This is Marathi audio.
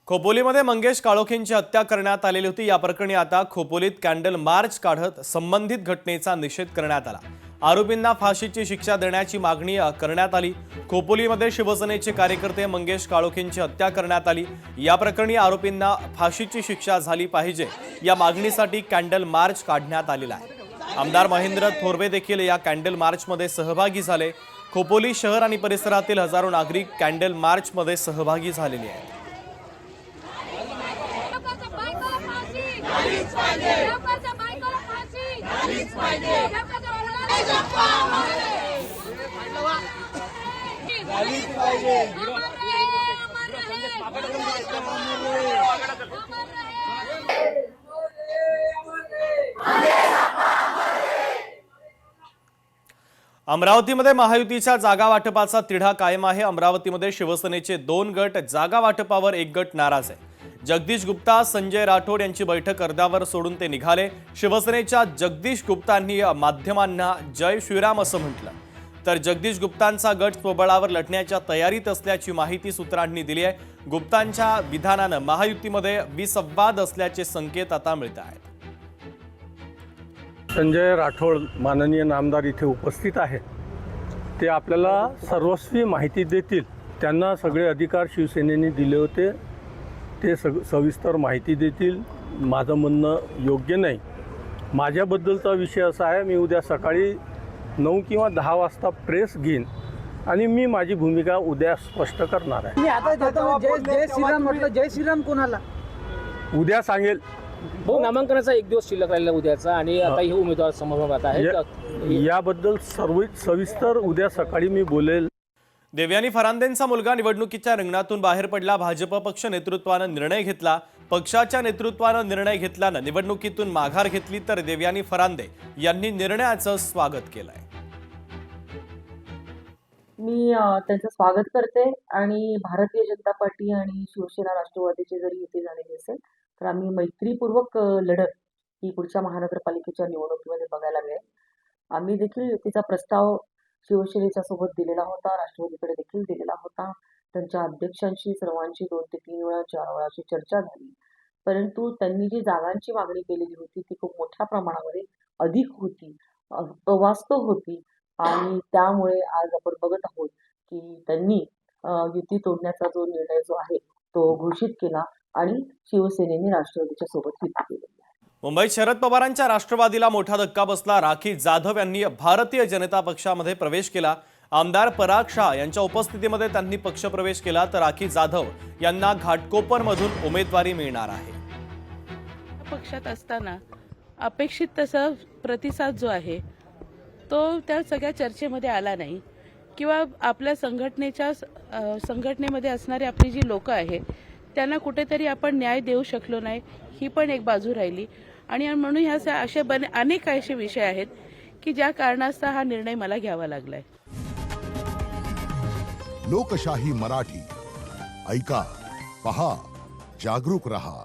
खोपोलीमध्ये मंगेश काळोखेंची हत्या करण्यात आलेली होती। या प्रकरणी आता खोपोलीत कॅन्डल मार्च काढत संबंधित घटनेचा निषेध करण्यात आला। आरोपींना फाशीची शिक्षा देण्याची मागणी करण्यात आली। खोपोलीमध्ये शिवसेनेचे कार्यकर्ते मंगेश काळोखेंची हत्या करण्यात आली। या प्रकरणी आरोपींना फाशीची शिक्षा झाली पाहिजे या मागणीसाठी कॅन्डल मार्च काढण्यात आलेला आहे। आमदार महेंद्र थोरवे देखील या कॅन्डल मार्चमध्ये सहभागी झाले। खोपोली शहर आणि परिसरातील हजारो नागरिक कॅन्डल मार्चमध्ये सहभागी झालेले आहेत। अमरावतीमध्ये महायुतीच्या जागा वाटपाचा तिढा कायम आहे। अमरावतीमध्ये शिवसेनेचे 2 गट जागा वाटपावर एक गट नाराज आहे। जगदीश गुप्ता संजय राठोड यांची बैठक अर्ध्यावर सोडून ते निघाले। शिवसेनेच्या जगदीश गुप्तांनी माध्यमांना जय श्रीराम असं म्हटलं, तर जगदीश गुप्तांचा गट स्वबळावर लढण्याच्या तयारीत असल्याची माहिती सूत्रांनी दिली आहे। गुप्तांच्या विधानानं महायुतीमध्ये विसंवाद असल्याचे संकेत आता मिळत आहेत। संजय राठोड माननीय नामदार इथे उपस्थित आहेत। ते आपल्याला सर्वस्वी माहिती देतील। त्यांना सगळे अधिकार शिवसेनेने दिले होते, ते सविस्तर माहिती देतील। माझं म्हणणं योग्य नाही। माझ्याबद्दलचा विषय असा आहे, मी उद्या सकाळी 9 किंवा 10 वाजता प्रेस घेईन आणि मी माझी भूमिका उद्या स्पष्ट करणार आहे। मी आता जय श्रीराम म्हटलं, जय श्रीराम कोणाला उद्या सांगेल। हो, नामांकनाचा एक दिवस शिल्लक राहिला उद्याचा आणि आता हे उमेदवार समोर आहेत। याबद्दल सविस्तर उद्या सकाळी मी बोलेल। देवयानी फरांदेंचा मुलगा निवडणुकीच्या रिंगणातून बाहेर पडला। भाजप पक्ष नेतृत्वानं निर्णय घेतला। पक्षाच्या नेतृत्वानं निर्णय घेतल्यानं निवडणुकीतून माघार घेतली, तर देवयानी फरांदे यांनी निर्णयाचं स्वागत केलंय। मी त्यांचं स्वागत करते आणि भारतीय जनता पार्टी आणि शिवसेना राष्ट्रवादीचे जरी युती झालेली असेल तर आम्ही मैत्रीपूर्वक लढत ही पुढच्या महानगरपालिकेच्या निवडणुकीमध्ये बघायला मिळेल। आम्ही देखील युतीचा प्रस्ताव शिवसेनेच्या सोबत दिलेला होता, राष्ट्रवादीकडे देखील दिलेला होता। त्यांच्या अध्यक्षांशी सर्वांची 2 ते 3 वेळा 4 वेळाची चर्चा झाली, परंतु त्यांनी जी जागांची मागणी केलेली होती ती खूप मोठ्या प्रमाणामध्ये अधिक होती, अवास्तव होती आणि त्यामुळे आज आपण बघत आहोत की त्यांनी युती तोडण्याचा जो निर्णय जो आहे तो घोषित केला आणि शिवसेनेने राष्ट्रवादीच्या सोबत युती केली। मुंबईत शरद पवारांच्या राष्ट्रवादीला मोठा धक्का बसला। राखी जाधव यांनी भारतीय जनता पक्षामध्ये प्रवेश केला। आमदार पराग शाह यांच्या उपस्थितीमध्ये त्यांनी पक्षप्रवेश केला, तर राखी जाधव यांना घाटकोपरमधून उमेदवारी मिळणार आहे। पक्षात असताना अपेक्षित तसा प्रतिसाद जो आहे तो त्या सगळ्या चर्चेमध्ये आला नाही, किंवा आपल्या संघटनेमध्ये असणारी आपली जी लोक आहेत त्यांना कुठेतरी आपण न्याय देऊ शकलो नाही, ही पण एक बाजू राहिली। आणि म्हणून ह्या असे अनेक असे विषय आहेत की ज्या कारणास्तव हा निर्णय मला घ्यावा लागलाय। लोकशाही मराठी ऐका, पहा, जागरूक रहा।